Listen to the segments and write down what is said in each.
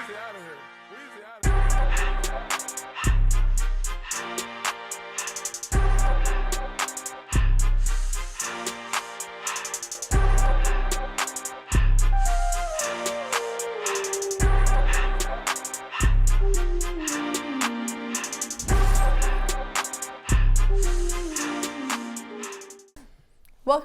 Welcome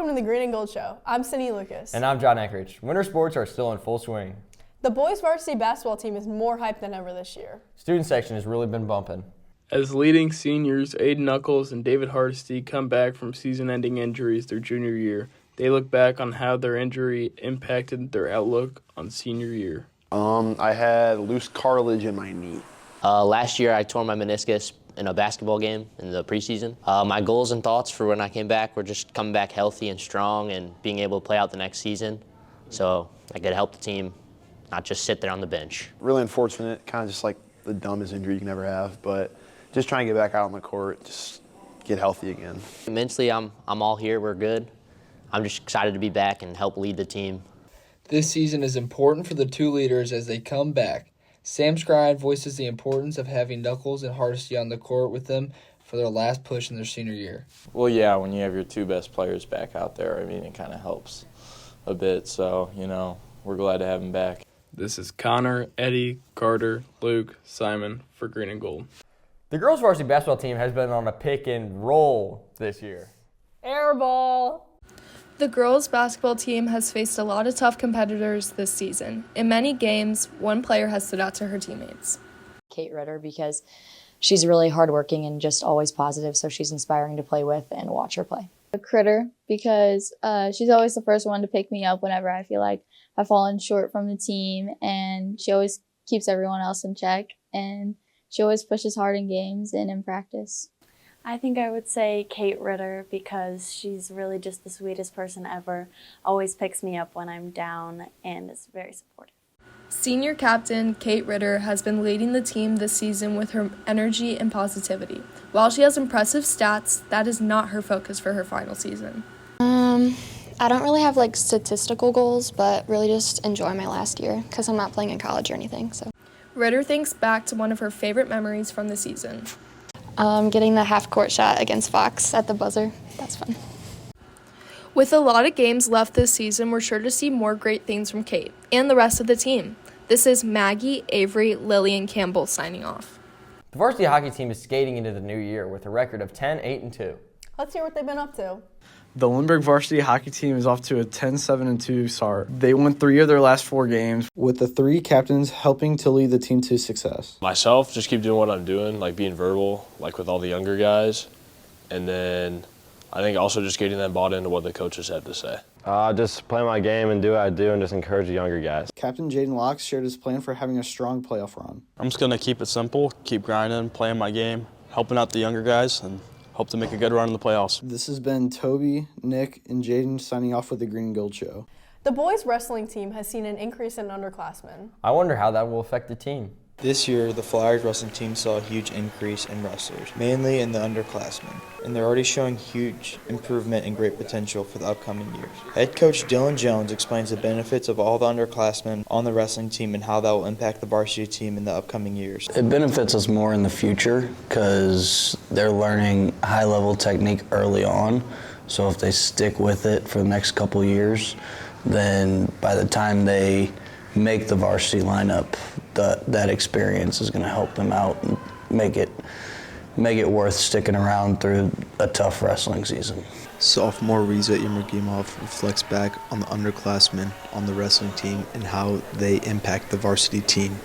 to the Green and Gold Show. I'm Cindy Lucas. And I'm John Eckridge. Winter sports are still in full swing. The boys varsity basketball team is more hyped than ever this year. Student section has really been bumping. As leading seniors Aiden Knuckles and David Hardesty come back from season-ending injuries their junior year, they look back on how their injury impacted their outlook on senior year. I had loose cartilage in my knee. Last year I tore my meniscus in a basketball game in the preseason. My goals and thoughts for when I came back were just coming back healthy and strong and being able to play out the next season so I could help the team, not just sit there on the bench. Really unfortunate, kind of just like the dumbest injury you can ever have, but just trying to get back out on the court, just get healthy again. Mentally, I'm all here, we're good. I'm just excited to be back and help lead the team. This season is important for the two leaders as they come back. Sam Scribe voices the importance of having Knuckles and Hardesty on the court with them for their last push in their senior year. Well, yeah, when you have your two best players back out there, I mean, it kind of helps a bit. So, we're glad to have them back. This is Connor, Eddie, Carter, Luke, Simon for Green and Gold. The girls varsity basketball team has been on a pick and roll this year. Air ball! The girls' basketball team has faced a lot of tough competitors this season. In many games, one player has stood out to her teammates. Kate Ritter, because she's really hardworking and just always positive, so she's inspiring to play with and watch her play. Critter, because she's always the first one to pick me up whenever I feel like I've fallen short from the team, and she always keeps everyone else in check, and she always pushes hard in games and in practice. I think I would say Kate Ritter because she's really just the sweetest person ever, always picks me up when I'm down, and is very supportive. Senior captain Kate Ritter has been leading the team this season with her energy and positivity. While she has impressive stats, that is not her focus for her final season. I don't really have statistical goals, but really just enjoy my last year because I'm not playing in college or anything. So Ritter thinks back to one of her favorite memories from the season. Getting the half-court shot against Fox at the buzzer. That's fun. With a lot of games left this season, we're sure to see more great things from Kate and the rest of the team. This is Maggie, Avery, Lily, and Campbell signing off. The varsity hockey team is skating into the new year with a record of 10-8-2. Let's hear what they've been up to. The Lindbergh varsity hockey team is off to a 10-7-2 start. They won 3 of their last 4 games, with the 3 captains helping to lead the team to success. Myself, just keep doing what I'm doing, like being verbal, like with all the younger guys. And then I think also just getting them bought into what the coaches have to say. Just play my game and do what I do and just encourage the younger guys. Captain Jaden Locks shared his plan for having a strong playoff run. I'm just going to keep it simple, keep grinding, playing my game, helping out the younger guys, and hope to make a good run in the playoffs. This has been Toby, Nick, and Jaden signing off with the Green and Gold Show. The boys wrestling team has seen an increase in underclassmen. I wonder how that will affect the team. This year, the Flyers wrestling team saw a huge increase in wrestlers, mainly in the underclassmen, and they're already showing huge improvement and great potential for the upcoming years. Head coach Dylan Jones explains the benefits of all the underclassmen on the wrestling team and how that will impact the varsity team in the upcoming years. It benefits us more in the future because they're learning high-level technique early on, so if they stick with it for the next couple years, then by the time they make the varsity lineup, that experience is going to help them out and make it worth sticking around through a tough wrestling season. Sophomore Riza Imergimov reflects back on the underclassmen on the wrestling team and how they impact the varsity team.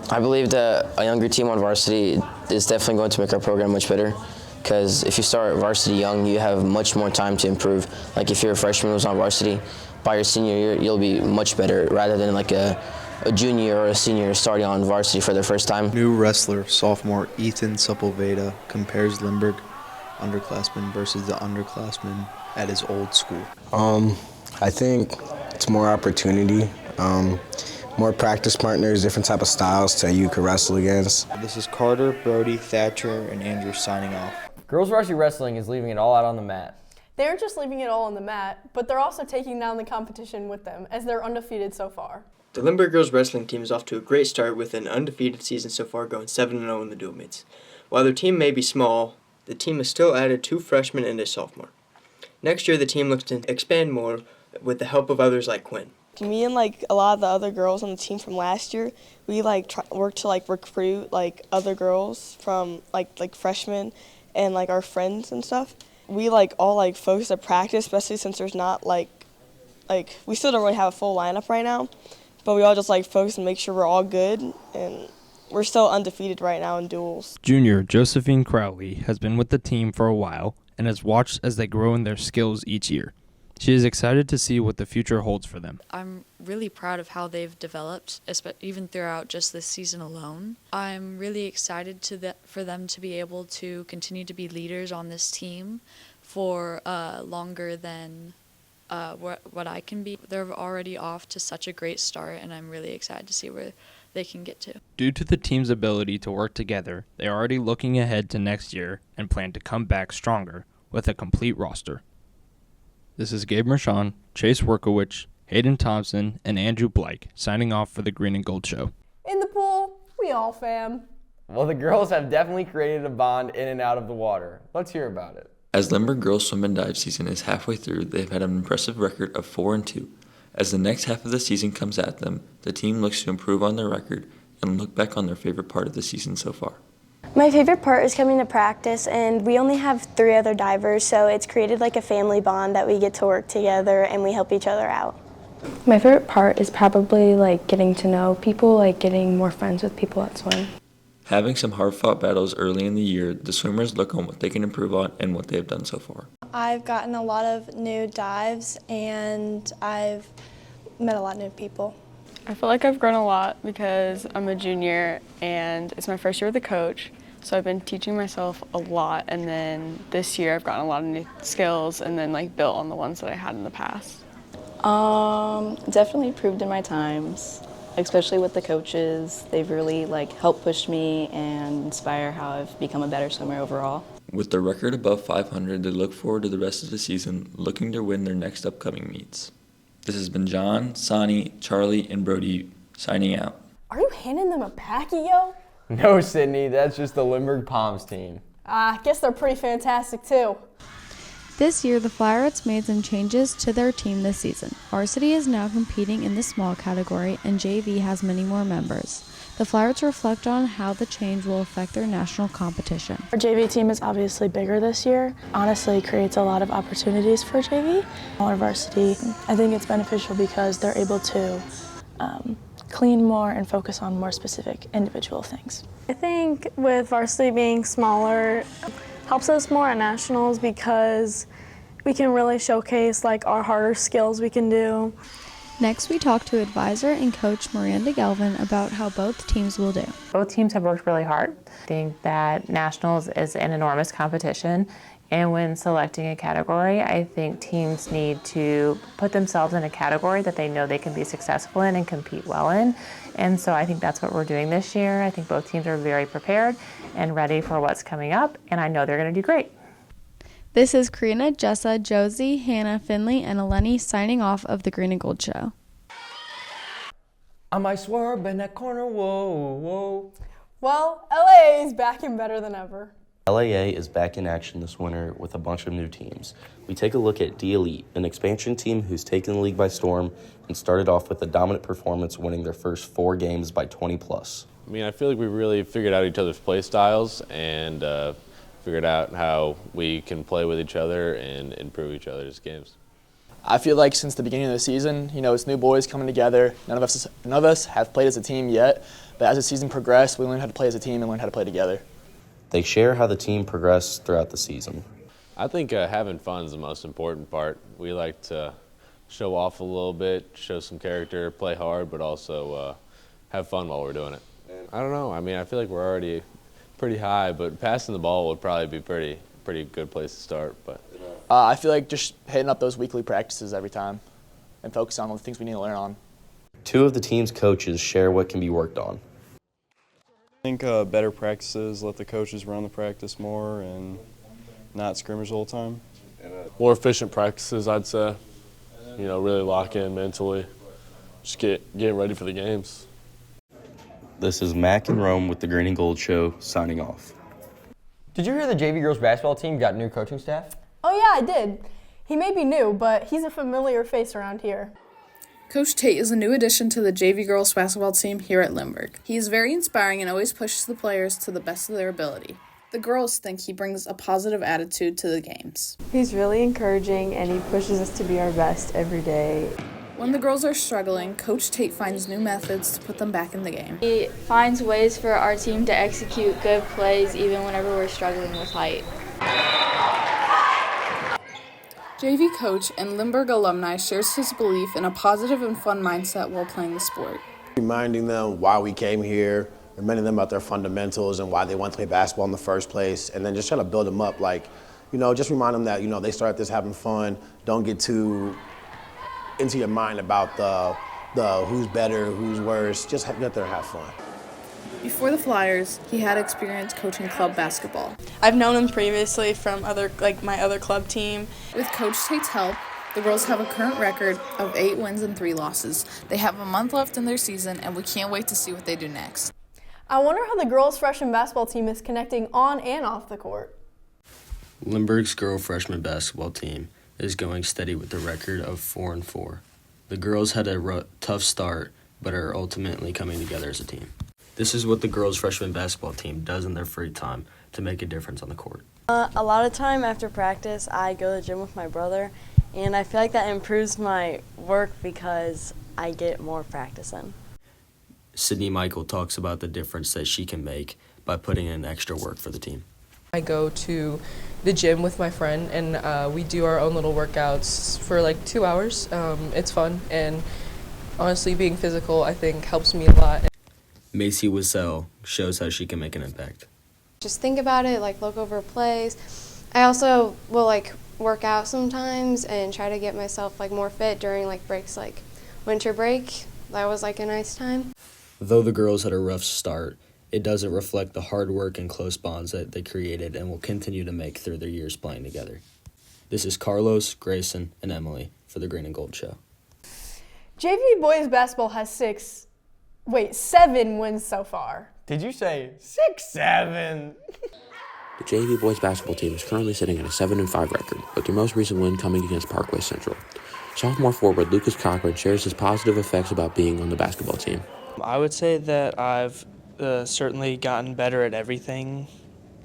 I believe that a younger team on varsity is definitely going to make our program much better, because if you start varsity young, you have much more time to improve. Like if you're a freshman who's on varsity, by your senior year, you'll be much better rather than like a junior or a senior starting on varsity for their first time. New wrestler, sophomore Ethan Sepulveda, compares Lindbergh underclassmen versus the underclassmen at his old school. I think it's more opportunity, more practice partners, different type of styles that you could wrestle against. This is Carter, Brody, Thatcher, and Andrew signing off. Girls varsity wrestling is leaving it all out on the mat. They aren't just leaving it all on the mat, but they're also taking down the competition with them, as they're undefeated so far. The Lindbergh girls wrestling team is off to a great start with an undefeated season so far, going 7-0 in the dual meets. While their team may be small, the team has still added 2 freshmen and a sophomore. Next year, the team looks to expand more with the help of others like Quinn. Me and a lot of the other girls on the team from last year, we work to recruit other girls from like freshmen and our friends and stuff. We all focus at practice, especially since there's not we still don't really have a full lineup right now, but we all just focus and make sure we're all good, and we're still undefeated right now in duels. Junior Josephine Crowley has been with the team for a while and has watched as they grow in their skills each year. She is excited to see what the future holds for them. I'm really proud of how they've developed, even throughout just this season alone. I'm really excited for them to be able to continue to be leaders on this team for longer than what I can be. They're already off to such a great start, and I'm really excited to see where they can get to. Due to the team's ability to work together, they are already looking ahead to next year and plan to come back stronger with a complete roster. This is Gabe Mershon, Chase Workowicz, Hayden Thompson, and Andrew Blake signing off for the Green and Gold Show. In the pool, we all fam. Well, the girls have definitely created a bond in and out of the water. Let's hear about it. As Lindbergh girls swim and dive season is halfway through, they've had an impressive record of 4-2. As the next half of the season comes at them, the team looks to improve on their record and look back on their favorite part of the season so far. My favorite part is coming to practice, and we only have 3 other divers, so it's created a family bond that we get to work together and we help each other out. My favorite part is probably getting to know people, getting more friends with people that swim. Having some hard-fought battles early in the year, the swimmers look on what they can improve on and what they have done so far. I've gotten a lot of new dives, and I've met a lot of new people. I feel like I've grown a lot because I'm a junior and it's my first year with a coach. So I've been teaching myself a lot, and then this year I've gotten a lot of new skills and then built on the ones that I had in the past. Definitely improved in my times, especially with the coaches. They've really helped push me and inspire how I've become a better swimmer overall. With their record above 500, they look forward to the rest of the season, looking to win their next upcoming meets. This has been John, Sonny, Charlie, and Brody signing out. Are you handing them a packy, yo? No, Sydney, that's just the Lindbergh Palms team. I guess they're pretty fantastic too. This year, the Flowerets made some changes to their team this season. Varsity is now competing in the small category, and JV has many more members. The Flowerets reflect on how the change will affect their national competition. Our JV team is obviously bigger this year. Honestly, it creates a lot of opportunities for JV. Our varsity, I think it's beneficial because they're able to clean more and focus on more specific individual things. I think with varsity being smaller, helps us more at nationals because we can really showcase our harder skills we can do. Next, we talked to advisor and coach Miranda Galvin about how both teams will do. Both teams have worked really hard. I think that nationals is an enormous competition, and when selecting a category, I think teams need to put themselves in a category that they know they can be successful in and compete well in. And so I think that's what we're doing this year. I think both teams are very prepared and ready for what's coming up, and I know they're going to do great. This is Karina, Jessa, Josie, Hannah, Finley, and Eleni signing off of the Green and Gold Show. I might swerve in that corner, whoa, whoa. Well, LA is back and better than ever. LAA is back in action this winter with a bunch of new teams. We take a look at D-Elite, an expansion team who's taken the league by storm and started off with a dominant performance, winning their first 4 games by 20+. I mean, I feel like we really figured out each other's play styles and figured out how we can play with each other and improve each other's games. I feel like since the beginning of the season, it's new boys coming together. None of us have played as a team yet, but as the season progressed, we learned how to play as a team and learned how to play together. They share how the team progressed throughout the season. I think having fun is the most important part. We like to show off a little bit, show some character, play hard, but also have fun while we're doing it. I don't know. I mean, I feel like we're already pretty high, but passing the ball would probably be pretty good place to start. But I feel like just hitting up those weekly practices every time and focus on all the things we need to learn on. 2 of the team's coaches share what can be worked on. I think better practices, let the coaches run the practice more and not scrimmage the whole time. More efficient practices, I'd say. Really lock in mentally just get ready for the games. This is Mac and Rome with the Green and Gold Show signing off. Did you hear the JV girls basketball team got new coaching staff? Oh yeah, I did. He may be new, but he's a familiar face around here. Coach Tate is a new addition to the JV girls basketball team here at Lindbergh. He is very inspiring and always pushes the players to the best of their ability. The girls think he brings a positive attitude to the games. He's really encouraging and he pushes us to be our best every day. When the girls are struggling, Coach Tate finds new methods to put them back in the game. He finds ways for our team to execute good plays even whenever we're struggling with height. JV coach and Lindbergh alumni shares his belief in a positive and fun mindset while playing the sport. Reminding them why we came here, reminding them about their fundamentals and why they want to play basketball in the first place, and then just trying to build them up, like, just remind them that, they start this having fun. Don't get too into your mind about the who's better, who's worse. Just get there and have fun. Before the Flyers, he had experience coaching club basketball. I've known him previously from my other club team. With Coach Tate's help, the girls have a current record of 8 wins and 3 losses. They have a month left in their season, and we can't wait to see what they do next. I wonder how the girls' freshman basketball team is connecting on and off the court. Lindbergh's girl freshman basketball team is going steady with a record of 4-4. The girls had a tough start, but are ultimately coming together as a team. This is what the girls' freshman basketball team does in their free time to make a difference on the court. A lot of time after practice, I go to the gym with my brother, and I feel like that improves my work because I get more practice in. Sydney Michael talks about the difference that she can make by putting in extra work for the team. I go to the gym with my friend, and we do our own little workouts for 2 hours. It's fun, and honestly, being physical, I think, helps me a lot. Macy Wissell shows how she can make an impact. Just think about it, look over plays. I also will work out sometimes and try to get myself more fit during breaks like winter break. That was a nice time. Though the girls had a rough start, it doesn't reflect the hard work and close bonds that they created and will continue to make through their years playing together. This is Carlos, Grayson, and Emily for the Green and Gold Show. JV boys basketball has 7 wins so far. Did you say 6, 7? The JV boys basketball team is currently sitting at a 7-5 record, with their most recent win coming against Parkway Central. Sophomore forward Lucas Cochran shares his positive effects about being on the basketball team. I would say that I've certainly gotten better at everything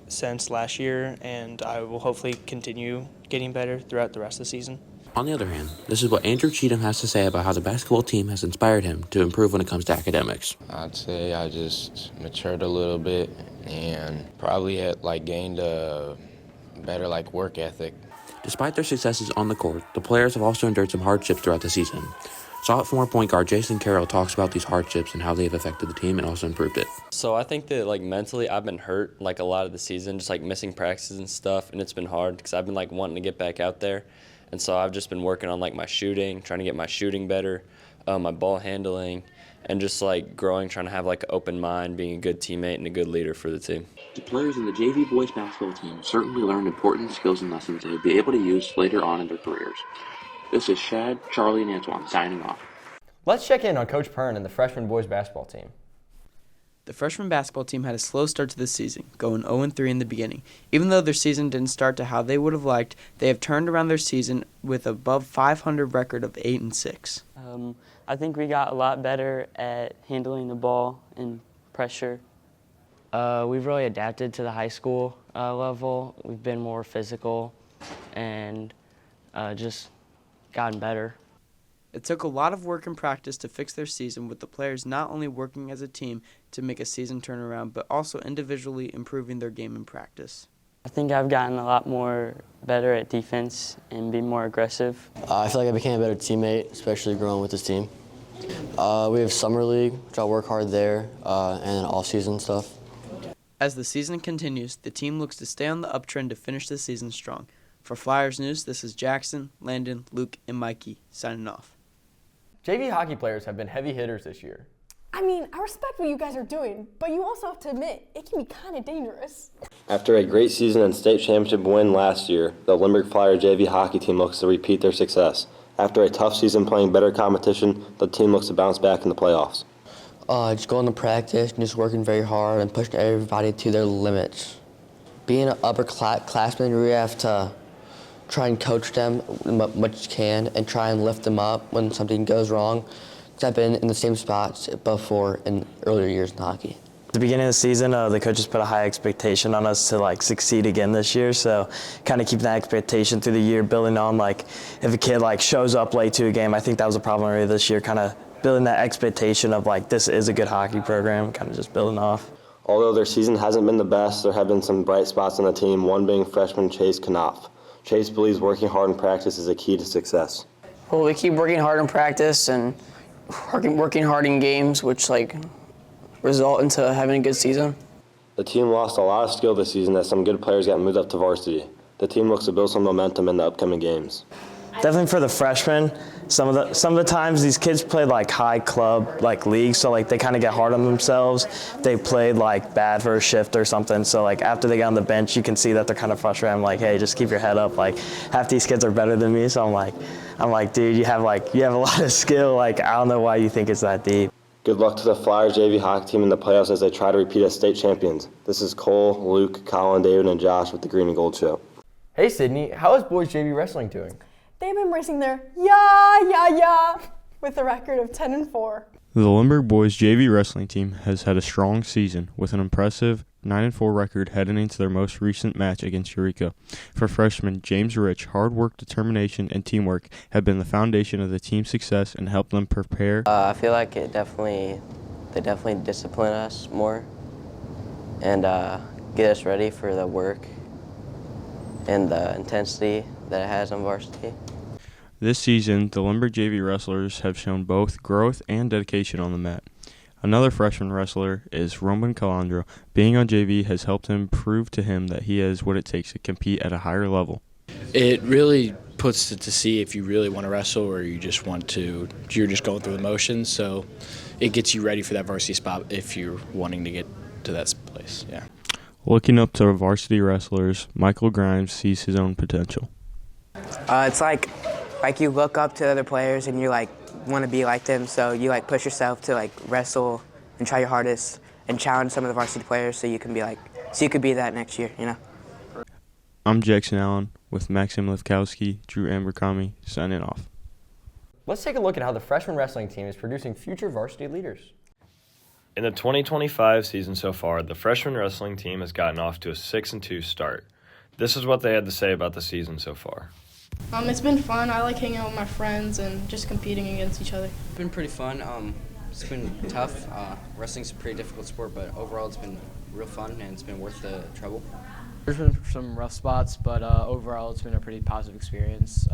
since last year, and I will hopefully continue getting better throughout the rest of the season. On the other hand, this is what Andrew Cheatham has to say about how the basketball team has inspired him to improve when it comes to academics. I'd say I just matured a little bit and probably had gained a better work ethic. Despite their successes on the court, the players have also endured some hardships throughout the season. Sophomore point guard Jason Carroll talks about these hardships and how they've affected the team and also improved it. So I think that mentally I've been hurt a lot of the season, just missing practices and stuff, and it's been hard because I've been wanting to get back out there. And so I've just been working on my shooting, trying to get my shooting better, my ball handling, and just growing, trying to have an open mind, being a good teammate and a good leader for the team. The players in the JV boys basketball team certainly learned important skills and lessons they will be able to use later on in their careers. This is Shad, Charlie, and Antoine signing off. Let's check in on Coach Pern and the freshman boys basketball team. The freshman basketball team had a slow start to the season, going 0-3 in the beginning. Even though their season didn't start to how they would have liked, they have turned around their season with an above 500 record of 8-6. I think we got a lot better at handling the ball and pressure. We've really adapted to the high school level. We've been more physical and just gotten better. It took a lot of work and practice to fix their season, with the players not only working as a team to make a season turnaround, but also individually improving their game in practice. I think I've gotten a lot more better at defense and being more aggressive. I feel like I became a better teammate, especially growing with this team. We have summer league, which I work hard there, and off-season stuff. As the season continues, the team looks to stay on the uptrend to finish the season strong. For Flyers News, this is Jackson, Landon, Luke, and Mikey signing off. JV hockey players have been heavy hitters this year. I respect what you guys are doing, but you also have to admit, it can be kind of dangerous. After a great season and state championship win last year, the Lindbergh Flyer JV hockey team looks to repeat their success. After a tough season playing better competition, the team looks to bounce back in the playoffs. Just going to practice and just working very hard and pushing everybody to their limits. Being an upperclassman, you have to try and coach them as much as you can and try and lift them up when something goes wrong. Because I've been in the same spots before in earlier years in hockey. At the beginning of the season, the coaches put a high expectation on us to succeed again this year. So kind of keeping that expectation through the year, building on if a kid shows up late to a game. I think that was a problem already this year, kind of building that expectation of this is a good hockey program, kind of just building off. Although their season hasn't been the best, there have been some bright spots on the team, one being freshman Chase Knopf. Chase believes working hard in practice is a key to success. Well, we keep working hard in practice and working hard in games, which result into having a good season. The team lost a lot of skill this season as some good players got moved up to varsity. The team looks to build some momentum in the upcoming games. Definitely for the freshmen, some of the times these kids play high club leagues, so they kind of get hard on themselves. They played bad for a shift or something, so after they get on the bench, you can see that they're kind of frustrated. I'm like, hey, just keep your head up. Half these kids are better than me, so I'm like, dude, you have a lot of skill. I don't know why you think it's that deep. Good luck to the Flyers JV hockey team in the playoffs as they try to repeat as state champions. This is Cole, Luke, Colin, David, and Josh with the Green and Gold Show. Hey, Sydney, how is boys JV wrestling doing? They've been racing their yeah with a record of 10-4. The Lindbergh boys JV wrestling team has had a strong season with an impressive 9-4 record heading into their most recent match against Eureka. For freshman James Rich, hard work, determination, and teamwork have been the foundation of the team's success and helped them prepare. I feel like they definitely discipline us more and get us ready for the work and the intensity that it has on varsity. This season, the Lindbergh JV wrestlers have shown both growth and dedication on the mat. Another freshman wrestler is Roman Calandro. Being on JV has helped him prove to him that he has what it takes to compete at a higher level. It really puts it to see if you really want to wrestle or you're just going through the motions. So it gets you ready for that varsity spot if you're wanting to get to that place. Yeah. Looking up to varsity wrestlers, Michael Grimes sees his own potential. It's like you look up to other players and you want to be like them, so you push yourself to wrestle and try your hardest and challenge some of the varsity players so you can be you could be that next year, I'm Jackson Allen with Maxim Levkowski, Drew Ambercami, signing off. Let's take a look at how the freshman wrestling team is producing future varsity leaders. In the 2025 season so far, the freshman wrestling team has gotten off to a 6-2 start. This is what they had to say about the season so far. It's been fun. I like hanging out with my friends and just competing against each other. It's been pretty fun. It's been tough. Wrestling's a pretty difficult sport, but overall it's been real fun and it's been worth the trouble. There's been some rough spots, but overall it's been a pretty positive experience,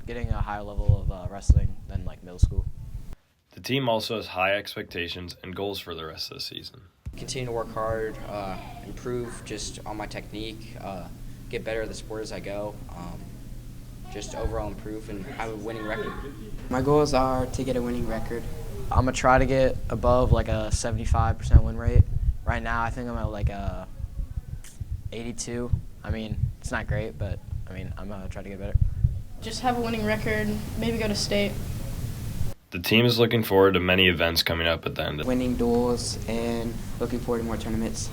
getting a higher level of wrestling than middle school. The team also has high expectations and goals for the rest of the season. Continue to work hard, improve just on my technique, get better at the sport as I go, just overall improve and have a winning record. My goals are to get a winning record. I'm going to try to get above a 75% win rate. Right now I think I'm at a 82. It's not great, but I'm going to try to get better. Just have a winning record, maybe go to state. The team is looking forward to many events coming up at the end. Winning duels and looking forward to more tournaments.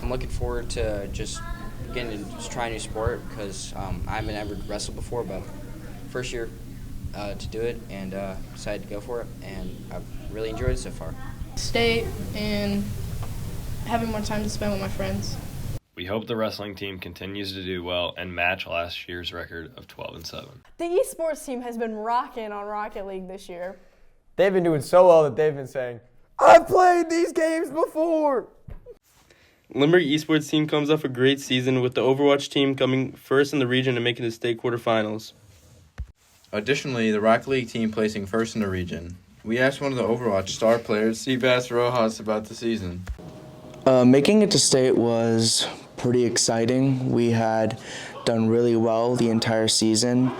I'm looking forward to just try a new sport because I haven't ever wrestled before, but first year to do it and decided to go for it, and I've really enjoyed it so far. State and having more time to spend with my friends. We hope the wrestling team continues to do well and match last year's record of 12-7. The esports team has been rocking on Rocket League this year. They've been doing so well that they've been saying, I've played these games before. Lindbergh esports team comes off a great season with the Overwatch team coming first in the region and making the state quarterfinals. Additionally, the Rocket League team placing first in the region. We asked one of the Overwatch star players, Seabass Rojas, about the season. Making it to state was pretty exciting. We had done really well the entire season.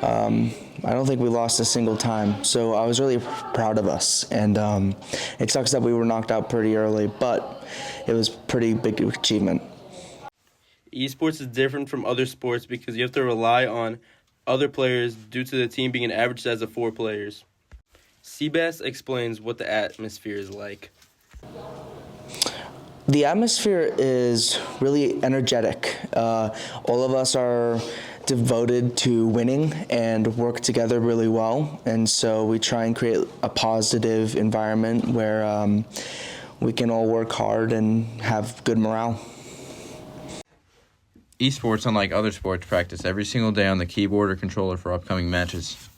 I don't think we lost a single time, so I was really proud of us. And it sucks that we were knocked out pretty early, but it was a pretty big achievement. Esports is different from other sports because you have to rely on other players due to the team being an average size of 4 players. Seabass explains what the atmosphere is like. The atmosphere is really energetic. All of us are devoted to winning and work together really well, and so we try and create a positive environment where we can all work hard and have good morale. Esports, unlike other sports, practice every single day on the keyboard or controller for upcoming matches.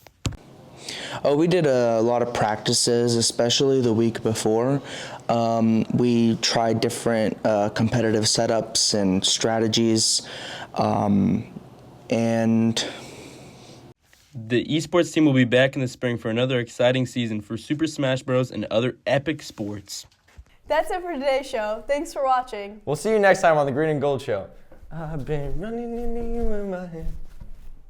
Oh, we did a lot of practices, especially the week before. We tried different competitive setups and strategies, and the esports team will be back in the spring for another exciting season for Super Smash Bros. And other epic sports. That's it for today's show. Thanks for watching. We'll see you next time on the Green and Gold Show. I've been running in my head.